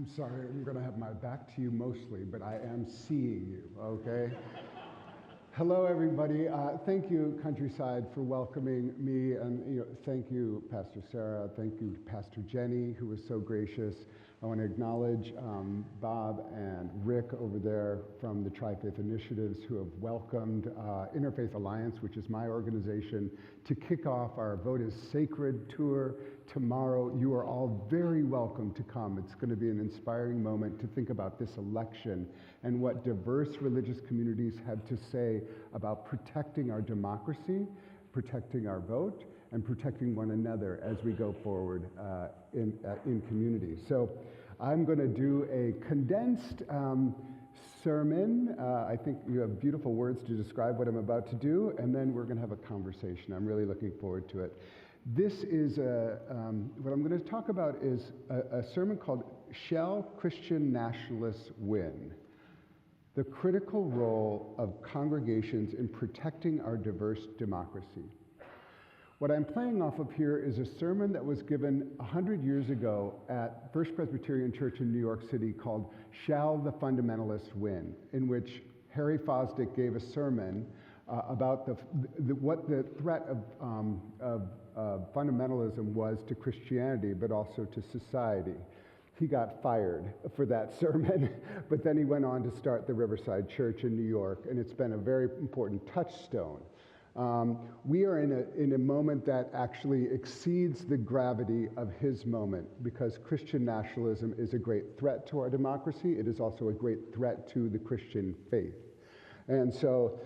I'm sorry, I'm going to have my back to you mostly, but I am seeing you, okay? Hello, everybody. Thank you, Countryside, for welcoming me, and thank you, Pastor Sarah. Thank you, Pastor Jenny, who was so gracious. I want to acknowledge Bob and Rick over there from the Tri-Faith Initiatives who have welcomed Interfaith Alliance, which is my organization, to kick off our Vote is Sacred tour tomorrow. You are all very welcome to come. It's going to be an inspiring moment to think about this election and what diverse religious communities have to say about protecting our democracy, protecting our vote, and protecting one another as we go forward in community. So I'm going to do a condensed sermon. I think you have beautiful words to describe what I'm about to do, and then we're going to have a conversation. I'm really looking forward to it. This is what I'm going to talk about is a sermon called Shall Christian Nationalists Win? The critical role of congregations in protecting our diverse democracy. What I'm playing off of here is a sermon that was given 100 years ago at First Presbyterian Church in New York City called Shall the Fundamentalists Win?, in which Harry Fosdick gave a sermon about what the threat of fundamentalism was to Christianity, but also to society. He got fired for that sermon, but then he went on to start the Riverside Church in New York, and it's been a very important touchstone. We are in a moment that actually exceeds the gravity of his moment, because Christian nationalism is a great threat to our democracy. It is also a great threat to the Christian faith. And so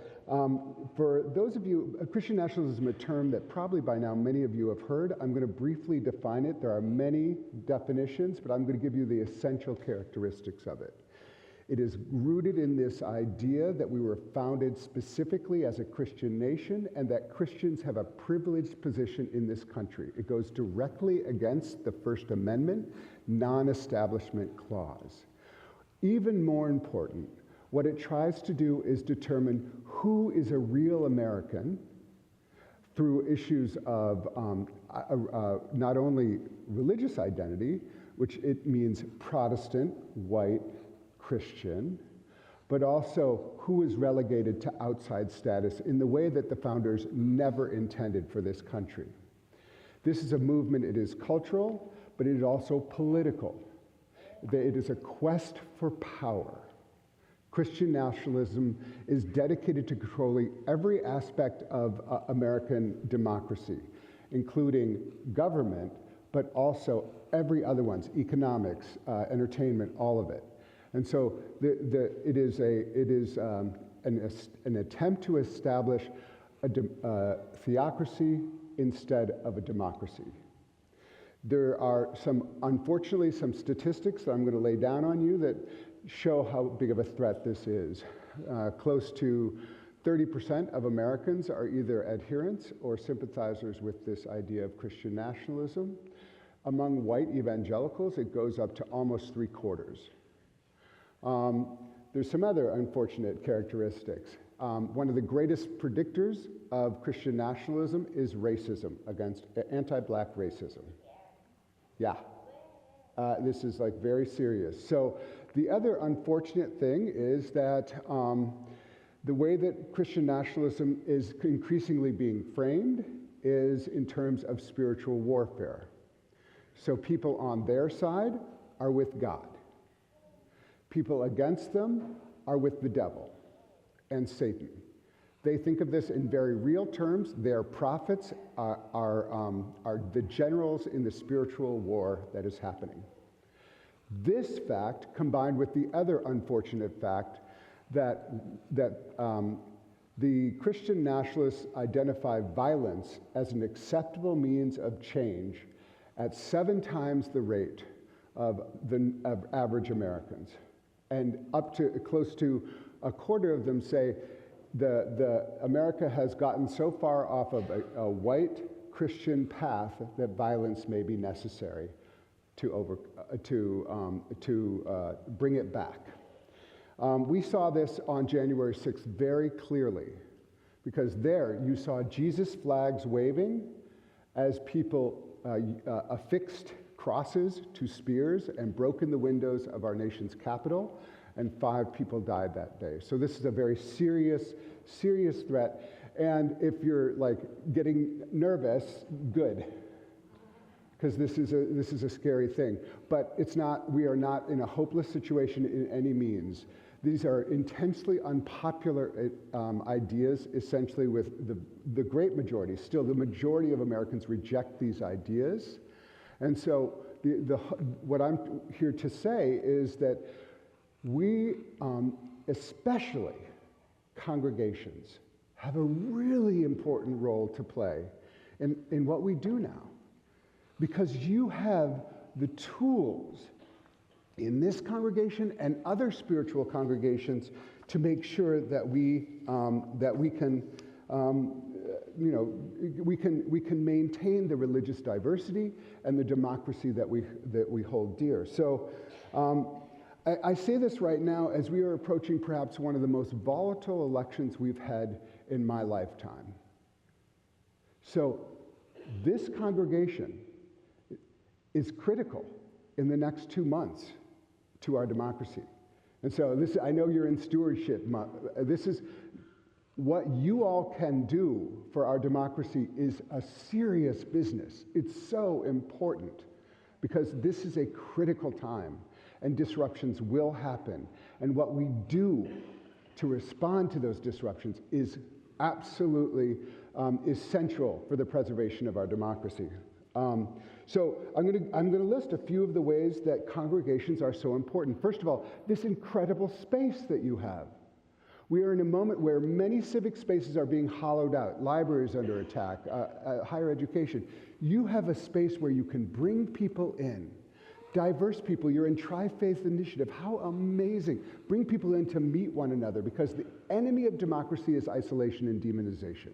for those of you, Christian nationalism is a term that probably by now many of you have heard. I'm going to briefly define it. There are many definitions, but I'm going to give you the essential characteristics of it. It is rooted in this idea that we were founded specifically as a Christian nation and that Christians have a privileged position in this country. It goes directly against the First Amendment non-establishment clause. Even more important, what it tries to do is determine who is a real American through issues of not only religious identity, which it means Protestant, white, Christian, but also who is relegated to outside status in the way that the founders never intended for this country. This is a movement, it is cultural, but it is also political. It is a quest for power. Christian nationalism is dedicated to controlling every aspect of American democracy, including government, but also every other ones, economics, entertainment, all of it. And so it is an attempt to establish a theocracy instead of a democracy. There are unfortunately, some statistics that I'm going to lay down on you that show how big of a threat this is. Close to 30% of Americans are either adherents or sympathizers with this idea of Christian nationalism. Among white evangelicals, it goes up to almost 3/4. There's some other unfortunate characteristics. One of the greatest predictors of Christian nationalism is racism, against anti-black racism. Yeah. This is like very serious. So the other unfortunate thing is that the way that Christian nationalism is increasingly being framed is in terms of spiritual warfare. So people on their side are with God. People against them are with the devil and Satan. They think of this in very real terms. Their prophets are the generals in the spiritual war that is happening. This fact, combined with the other unfortunate fact that the Christian nationalists identify violence as an acceptable means of change at 7 times the rate of average Americans. And up to close to 1/4 of them say the America has gotten so far off of a white Christian path that violence may be necessary to bring it back. We saw this on January 6th very clearly, because there you saw Jesus flags waving as people affixed crosses to spears and broken the windows of our nation's capital, and 5 people died that day. So this is a very serious, serious threat. And if you're like getting nervous, good, because this is a scary thing. But it's not. We are not in a hopeless situation in any means. These are intensely unpopular ideas, essentially, with the great majority. Still, the majority of Americans reject these ideas. And so what I'm here to say is that we, especially congregations, have a really important role to play in what we do now. Because you have the tools in this congregation and other spiritual congregations to make sure that we can maintain the religious diversity and the democracy that we hold dear. So I say this right now as we are approaching perhaps one of the most volatile elections we've had in my lifetime. So this congregation is critical in the next 2 months to our democracy. And so I know you're in stewardship. This is what you all can do for our democracy is a serious business. It's so important because this is a critical time and disruptions will happen. And what we do to respond to those disruptions is absolutely essential for the preservation of our democracy. So I'm going to list a few of the ways that congregations are so important. First of all, this incredible space that you have. We are in a moment where many civic spaces are being hollowed out. Libraries under attack, higher education. You have a space where you can bring people in, diverse people. You're in Tri-Faith Initiative. How amazing. Bring people in to meet one another because the enemy of democracy is isolation and demonization.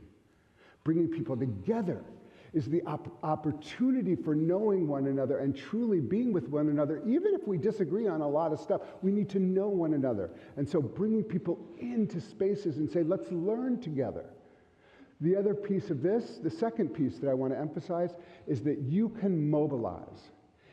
Bringing people together is the opportunity for knowing one another and truly being with one another. Even if we disagree on a lot of stuff, we need to know one another. And so bringing people into spaces and say, let's learn together. The other piece of this, the second piece that I want to emphasize, is that you can mobilize.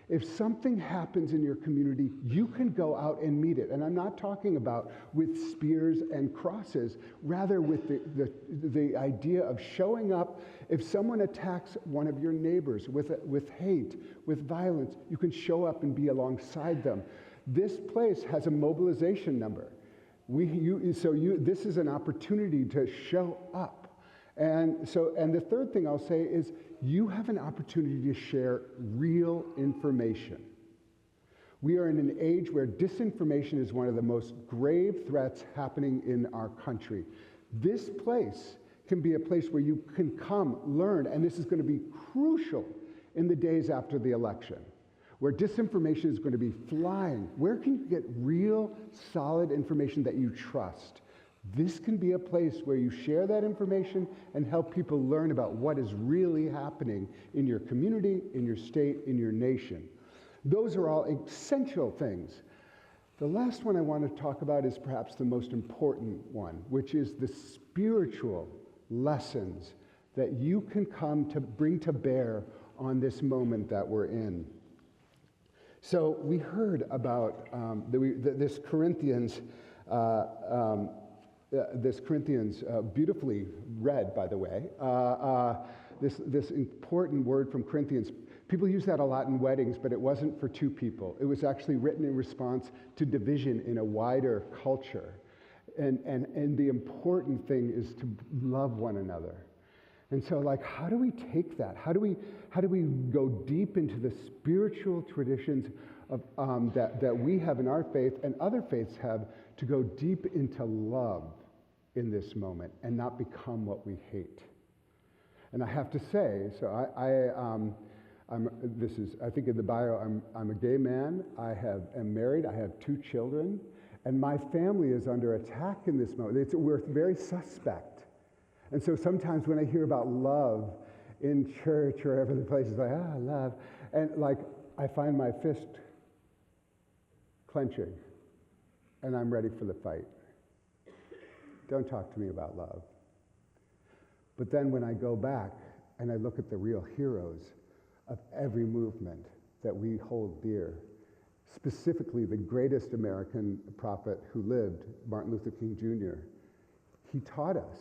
If something happens in your community, you can go out and meet it. And I'm not talking about with spears and crosses, rather with the idea of showing up. If someone attacks one of your neighbors with hate, with violence, you can show up and be alongside them. This place has a mobilization number. This is an opportunity to show up. And the third thing I'll say is you have an opportunity to share real information. We are in an age where disinformation is one of the most grave threats happening in our country. This place can be a place where you can come, learn, and this is going to be crucial in the days after the election, where disinformation is going to be flying. Where can you get real, solid information that you trust? This can be a place where you share that information and help people learn about what is really happening in your community, in your state, in your nation. Those are all essential things. The last one I want to talk about is perhaps the most important one, which is the spiritual lessons that you can come to bring to bear on this moment that we're in. So we heard about this Corinthians, beautifully read, by the way, this important word from Corinthians. People use that a lot in weddings, but it wasn't for 2 people. It was actually written in response to division in a wider culture. And the important thing is to love one another. And so, how do we take that? How do we go deep into the spiritual traditions of, that we have in our faith and other faiths have to go deep into love in this moment and not become what we hate? And I have to say, so I think in the bio, I'm a gay man. am married. I have 2 children, and my family is under attack in this moment. We're very suspect. And so sometimes when I hear about love in church or other places, love, and I find my fist clenching, and I'm ready for the fight. Don't talk to me about love. But then when I go back and I look at the real heroes of every movement, that we hold dear, specifically the greatest American prophet who lived, Martin Luther King Jr., he taught us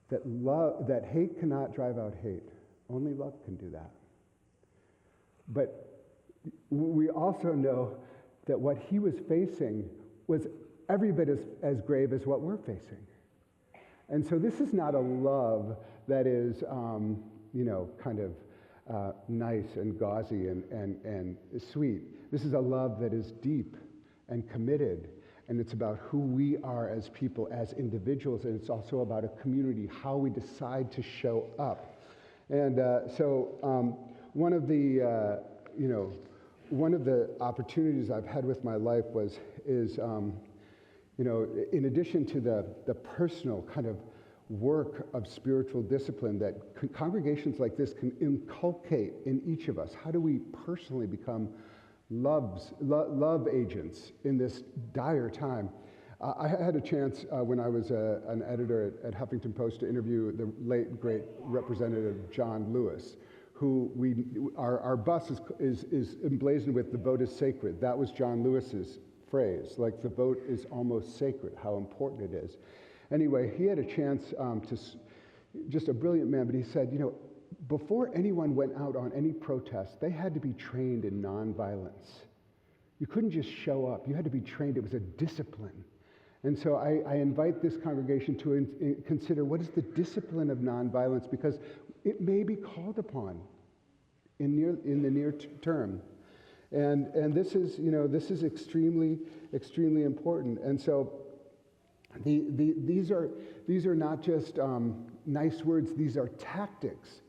that hate cannot drive out hate. Only love can do that. But we also know that what he was facing was every bit as grave as what we're facing. And so this is not a love that is, kind of nice and gauzy and sweet. This is a love that is deep and committed, and it's about who we are as people, as individuals, and it's also about a community, how we decide to show up. And one of the opportunities I've had with my life is in addition to the personal kind of work of spiritual discipline that congregations like this can inculcate in each of us. How do we personally become love agents in this dire time? I had a chance when I was an editor at Huffington Post to interview the late, great Representative John Lewis, who our bus is emblazoned with "the vote is sacred." That was John Lewis's phrase, like the vote is almost sacred, how important it is. Anyway, he had a chance just a brilliant man, but he said, before anyone went out on any protest, they had to be trained in nonviolence. You couldn't just show up. You had to be trained. It was a discipline. And so I invite this congregation to consider what is the discipline of nonviolence, because it may be called upon in the near term. And this is extremely, extremely important. And so these are not just nice words. These are tactics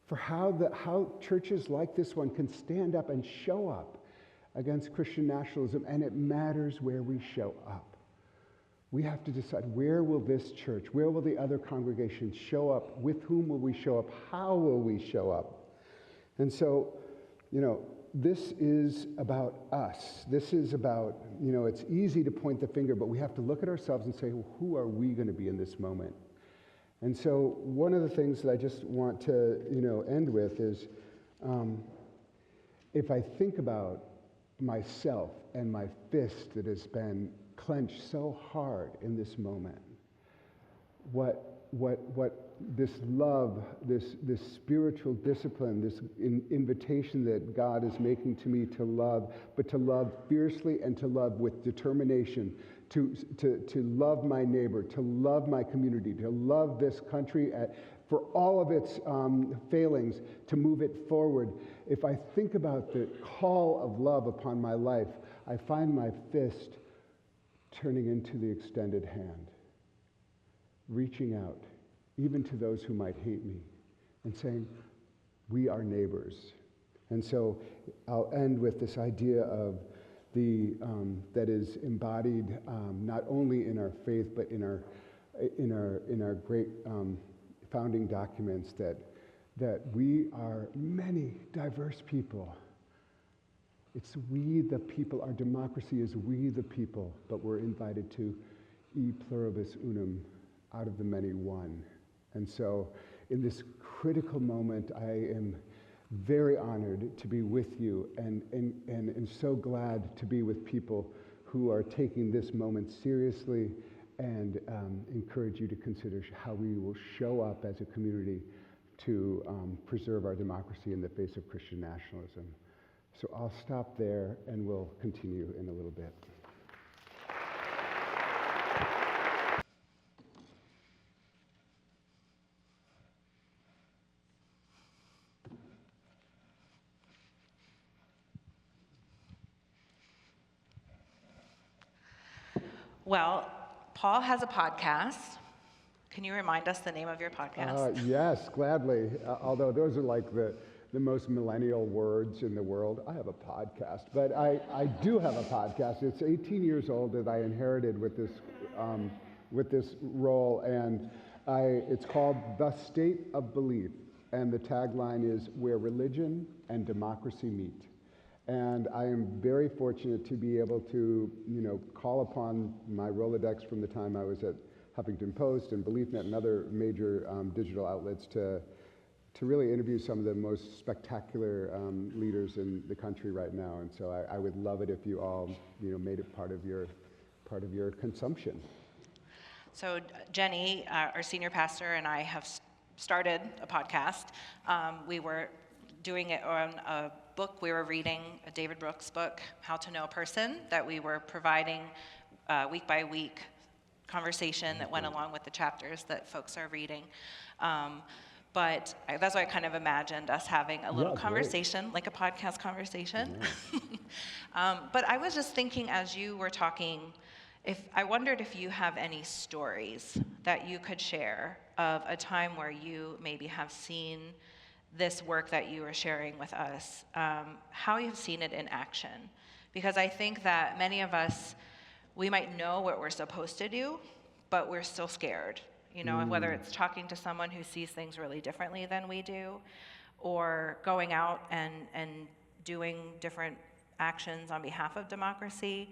for how churches like this one can stand up and show up against Christian nationalism. And it matters where we show up. We have to decide, where will this church, where will the other congregations show up? With whom will we show up? How will we show up? And so, this is about us. This is about, it's easy to point the finger, but we have to look at ourselves and say, well, who are we going to be in this moment? And so one of the things that I just want to, end with is, if I think about myself and my fist that has been clenched so hard in this moment, what this love, this spiritual discipline, this invitation that God is making to me to love, but to love fiercely and to love with determination, to love my neighbor, to love my community, to love this country for all of its failings, to move it forward. If I think about the call of love upon my life, I find my fist turning into the extended hand, reaching out, even to those who might hate me, and saying, we are neighbors. And so I'll end with this idea of that is embodied not only in our faith, but in our great founding documents, that we are many diverse people. It's we the people. Our democracy is we the people, but we're invited to e pluribus unum, out of the many one. And so in this critical moment, I am very honored to be with you and so glad to be with people who are taking this moment seriously, and encourage you to consider how we will show up as a community to preserve our democracy in the face of Christian nationalism. So I'll stop there and we'll continue in a little bit. Well, Paul has a podcast. Can you remind us the name of your podcast? Yes, gladly. Although those are like the most millennial words in the world. I have a podcast, but I do have a podcast. It's 18 years old that I inherited with this role, and it's called The State of Belief, and the tagline is where religion and democracy meet. And I am very fortunate to be able to, call upon my Rolodex from the time I was at Huffington Post and BeliefNet and other major digital outlets to to really interview some of the most spectacular leaders in the country right now. And so I would love it if you all, made it part of your consumption. So Jenny, our senior pastor, and I have started a podcast. We were doing it on a book we were reading, a David Brooks book, How to Know a Person, that we were providing week by week conversation that went along with the chapters that folks are reading. But that's why I kind of imagined us having a little conversation, like a podcast conversation. Yeah. But I was just thinking as you were talking, I wondered if you have any stories that you could share of a time where you maybe have seen this work that you were sharing with us, how you've seen it in action. Because I think that many of us, we might know what we're supposed to do, but we're still scared. Whether it's talking to someone who sees things really differently than we do, or going out and doing different actions on behalf of democracy.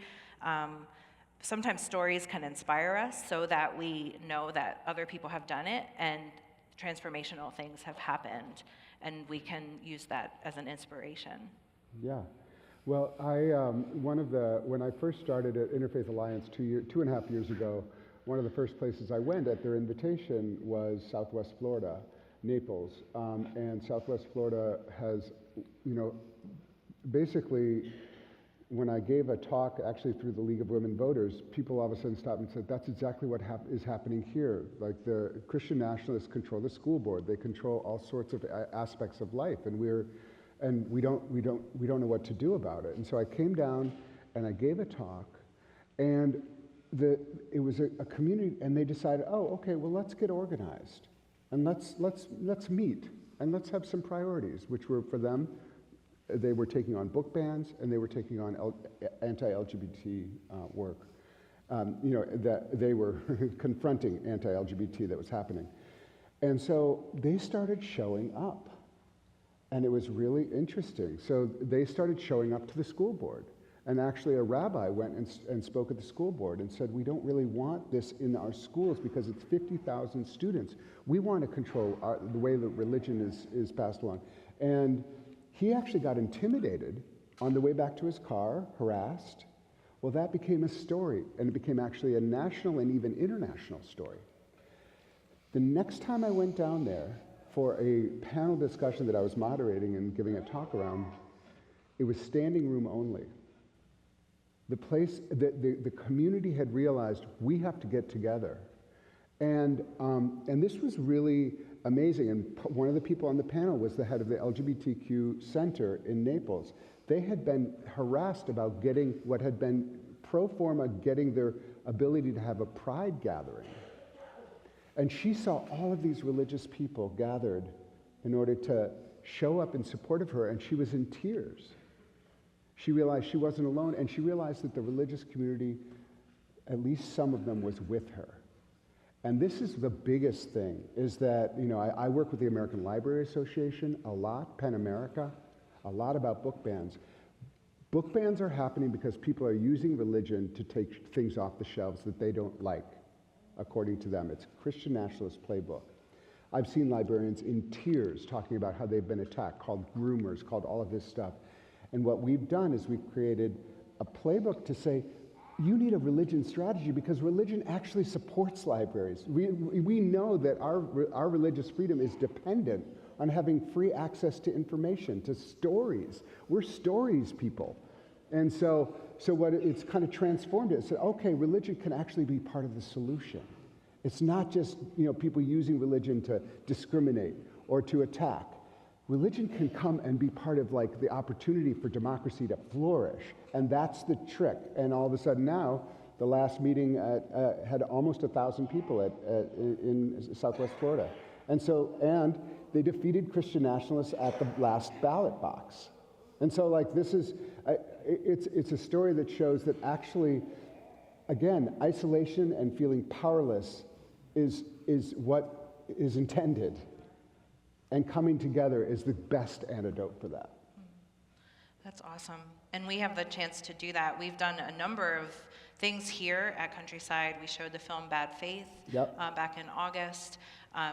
Sometimes stories can inspire us so that we know that other people have done it and transformational things have happened, and we can use that as an inspiration. Yeah. Well, when I first started at Interfaith Alliance 2.5 years ago, one of the first places I went at their invitation was Southwest Florida, Naples. And Southwest Florida has, basically, when I gave a talk actually through the League of Women Voters, people all of a sudden stopped and said, that's exactly what is happening here. Like the Christian nationalists control the school board. They control all sorts of aspects of life, and we don't know what to do about it. And so I came down and I gave a talk, and it was a community, and they decided, okay, well, let's get organized, and let's meet, and let's have some priorities, which were for them. They were taking on book bans, and they were taking on anti-LGBT work. That they were confronting anti-LGBT that was happening. And so they started showing up, and it was really interesting. So they started showing up to the school board. And actually a rabbi went and spoke at the school board and said, we don't really want this in our schools because it's 50,000 students. We want to control the way that religion is passed along. And he actually got intimidated on the way back to his car, harassed. Well, that became a story, and it became actually a national and even international story. The next time I went down there for a panel discussion that I was moderating and giving a talk around, it was standing room only. The community had realized we have to get together. And this was really amazing. And one of the people on the panel was the head of the LGBTQ Center in Naples. They had been harassed about getting what had been pro forma, getting their ability to have a pride gathering. And she saw all of these religious people gathered in order to show up in support of her, and she was in tears. She realized she wasn't alone, and she realized that the religious community, at least some of them, was with her. And this is the biggest thing, is that, I work with the American Library Association a lot, PEN America, a lot about book bans. Book bans are happening because people are using religion to take things off the shelves that they don't like, according to them. It's a Christian nationalist playbook. I've seen librarians in tears talking about how they've been attacked, called groomers, called all of this stuff. And what we've done is we've created a playbook to say, you need a religion strategy because religion actually supports libraries. We know that our religious freedom is dependent on having free access to information, to stories. We're stories people. And so what it's kind of transformed it. It said, okay, religion can actually be part of the solution. It's not just people using religion to discriminate or to attack. Religion can come and be part of the opportunity for democracy to flourish, and that's the trick. And all of a sudden now, the last meeting had almost 1,000 people in Southwest Florida, and they defeated Christian nationalists at the last ballot box. And so this is it's a story that shows that actually, again, isolation and feeling powerless is what is intended. And coming together is the best antidote for that. That's awesome. And we have the chance to do that. We've done a number of things here at Countryside. We showed the film Bad Faith back in August.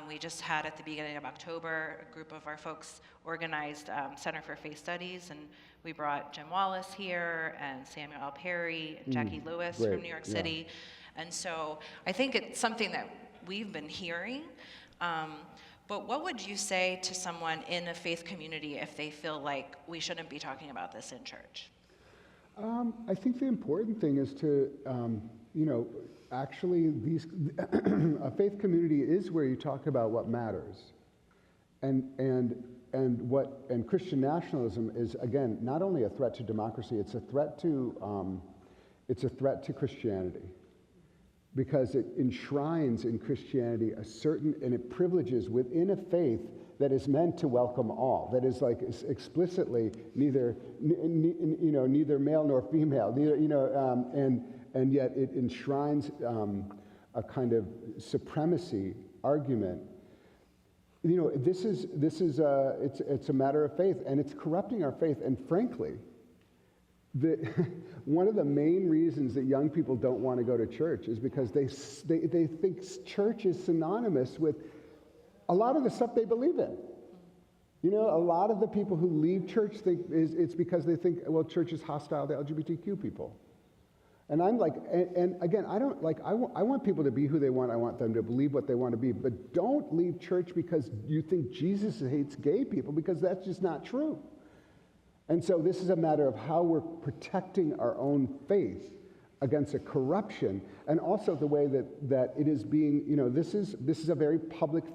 We just had at the beginning of October, a group of our folks organized Center for Faith Studies, and we brought Jim Wallace here and Samuel L. Perry and Jackie Lewis great, from New York City. And so I think it's something that we've been hearing. But what would you say to someone in a faith community if they feel like we shouldn't be talking about this in church? I think the important thing is to, actually a faith community is where you talk about what matters. And Christian nationalism is, again, not only a threat to democracy, it's a threat to Christianity. Because it enshrines in Christianity and it privileges within a faith that is meant to welcome all, that is like explicitly neither male nor female, and yet it enshrines a kind of supremacy argument. This is it's a matter of faith, and it's corrupting our faith. And frankly, one of the main reasons that young people don't want to go to church is because they think church is synonymous with a lot of the stuff they believe in. A lot of the people who leave church think it's because they think, well, church is hostile to LGBTQ people. And I'm like, and again, I want people to be who they want. I want them to believe what they want to be. But don't leave church because you think Jesus hates gay people, because that's just not true. And so this is a matter of how we're protecting our own faith against a corruption, and also the way that it is being, this is a very public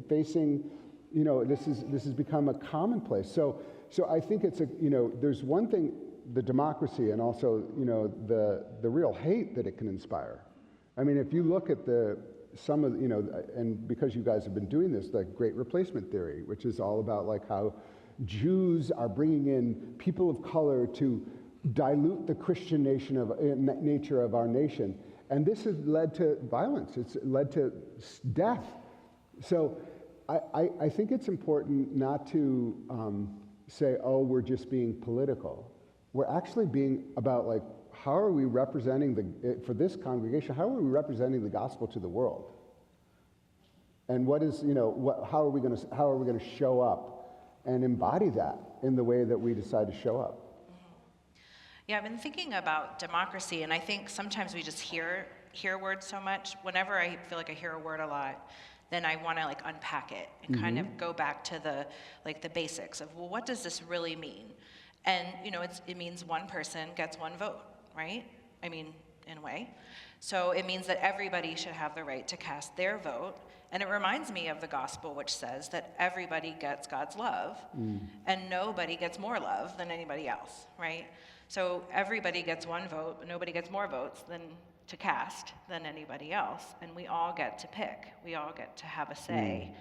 facing, this has become a commonplace. So I think it's there's one thing, the democracy, and also, the real hate that it can inspire. I mean, if you look at and because you guys have been doing this, the Great Replacement Theory, which is all about like how Jews are bringing in people of color to dilute the Christian nature of our nation. And this has led to violence. It's led to death. So I think it's important not to say, oh, we're just being political. We're actually being about like, how are we representing for this congregation, how are we representing the gospel to the world? And how are we going to show up and embody that in the way that we decide to show up? Yeah, I've been thinking about democracy, and I think sometimes we just hear words so much. Whenever I feel like I hear a word a lot, then I want to like unpack it and kind of go back to the basics of, well, what does this really mean? And it means one person gets one vote, right? I mean, in a way. So it means that everybody should have the right to cast their vote. And it reminds me of the gospel, which says that everybody gets God's love, and nobody gets more love than anybody else, right? So everybody gets one vote, but nobody gets more votes to cast than anybody else, and we all get to pick. We all get to have a say.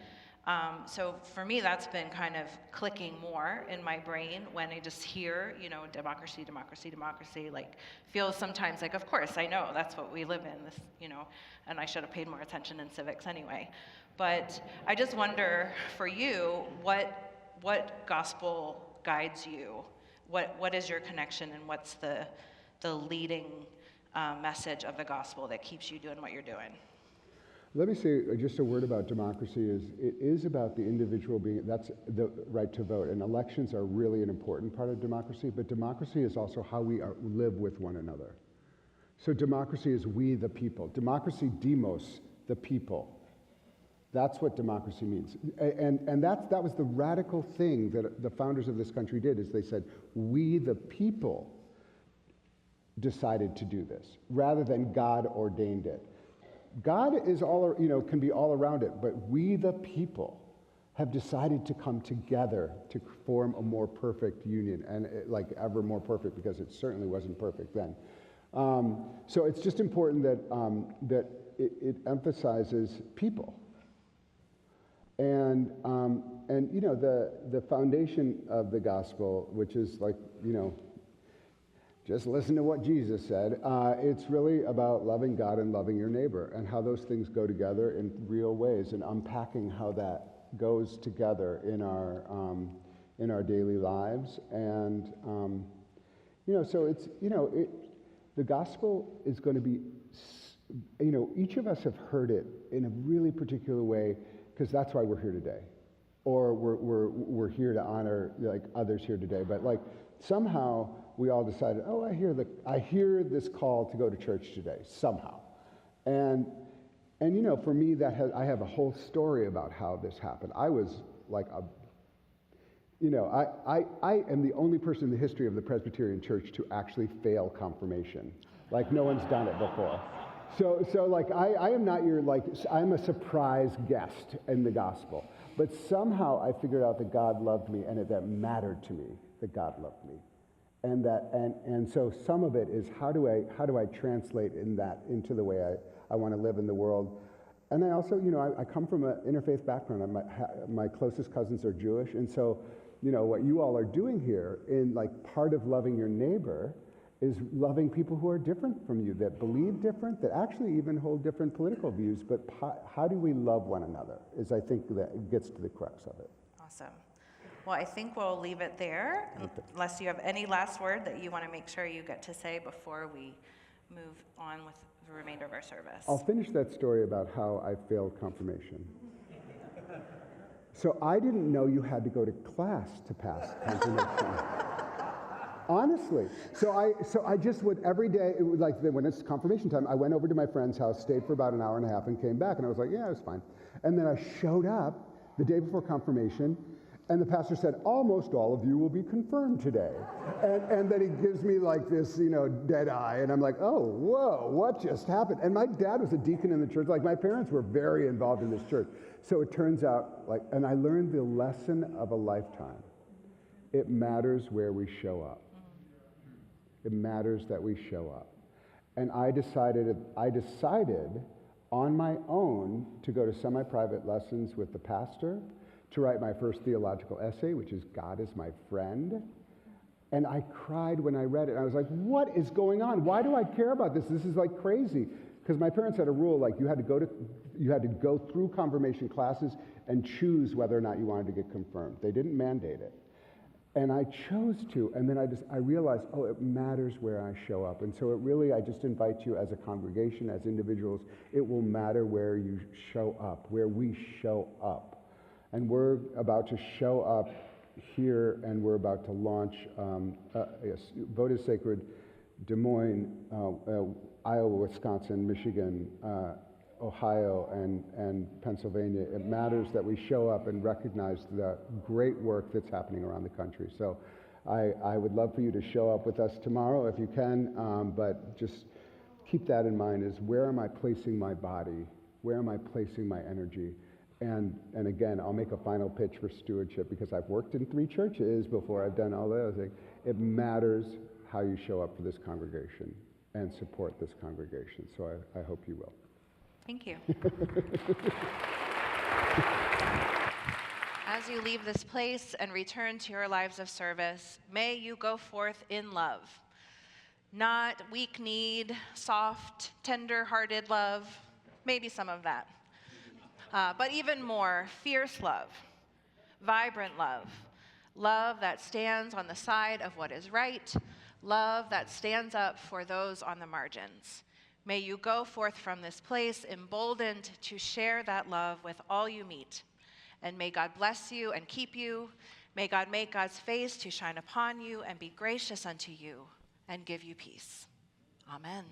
So for me, that's been kind of clicking more in my brain when I just hear, democracy, democracy, democracy. Like, feels sometimes like, of course, I know that's what we live in. This, and I should have paid more attention in civics anyway. But I just wonder, for you, what gospel guides you? What is your connection, and what's the leading message of the gospel that keeps you doing what you're doing? Let me say just a word about democracy. It is about the individual that's the right to vote, and elections are really an important part of democracy, but democracy is also how we live with one another. So democracy is we the people. Democracy, demos, the people. That's what democracy means. And that was the radical thing that the founders of this country did, is they said, we the people decided to do this, rather than God ordained it. God is can be all around it, but we the people have decided to come together to form a more perfect union, and ever more perfect, because it certainly wasn't perfect then. So it's just important that it emphasizes people. And the foundation of the gospel, which is just listen to what Jesus said. It's really about loving God and loving your neighbor, and how those things go together in real ways, and unpacking how that goes together in our daily lives. And so it's the gospel is going to be, each of us have heard it in a really particular way because that's why we're here today. Or we're here to honor like others here today. But like somehow we all decided, oh, I hear this call to go to church today, somehow. And you know, for me, I have a whole story about how this happened. I was like I am the only person in the history of the Presbyterian Church to actually fail confirmation. Like no one's done it before. So like I am not your, like, I'm a surprise guest in the gospel. But somehow I figured out that God loved me, and that mattered to me that God loved me. And so some of it is how do I translate into the way I want to live in the world. And I also, you know, I come from an interfaith background. My closest cousins are Jewish, and so, you know, what you all are doing here in like part of loving your neighbor is loving people who are different from you, that believe different, that actually even hold different political views, but how do we love one another is, I think, that gets to the crux of it. Awesome. Well, I think we'll leave it there, unless you have any last word that you want to make sure you get to say before we move on with the remainder of our service. I'll finish that story about how I failed confirmation. So I didn't know you had to go to class to pass confirmation. Honestly. So I just would every day, it was like when it's confirmation time, I went over to my friend's house, stayed for about an hour and a half, and came back, and I was like, yeah, it was fine. And then I showed up the day before confirmation, and the pastor said, almost all of you will be confirmed today. And then he gives me like this, you know, dead eye, and I'm like, oh, whoa, what just happened? And my dad was a deacon in the church. Like, my parents were very involved in this church. So it turns out, like, and I learned the lesson of a lifetime. It matters where we show up. It matters that we show up. And I decided on my own to go to semi-private lessons with the pastor, to write my first theological essay, which is God is My Friend. And I cried when I read it. I was like, what is going on? Why do I care about this? This is like crazy. Because my parents had a rule, like you had to go through confirmation classes and choose whether or not you wanted to get confirmed. They didn't mandate it. And I chose to, and then I realized, oh, it matters where I show up. And so I just invite you as a congregation, as individuals, it will matter where you show up, where we show up. And we're about to show up here, and we're about to launch Vote is Sacred, Des Moines, Iowa, Wisconsin, Michigan, Ohio, and Pennsylvania. It matters that we show up and recognize the great work that's happening around the country. So I would love for you to show up with us tomorrow if you can, but just keep that in mind, is where am I placing my body? Where am I placing my energy? And again, I'll make a final pitch for stewardship, because I've worked in 3 churches before I've done all those things. It matters how you show up for this congregation and support this congregation. So I hope you will. Thank you. As you leave this place and return to your lives of service, may you go forth in love. Not weak-kneed, soft, tender-hearted love, maybe some of that. But even more, fierce love, vibrant love, love that stands on the side of what is right, love that stands up for those on the margins. May you go forth from this place emboldened to share that love with all you meet. And may God bless you and keep you. May God make God's face to shine upon you and be gracious unto you and give you peace. Amen.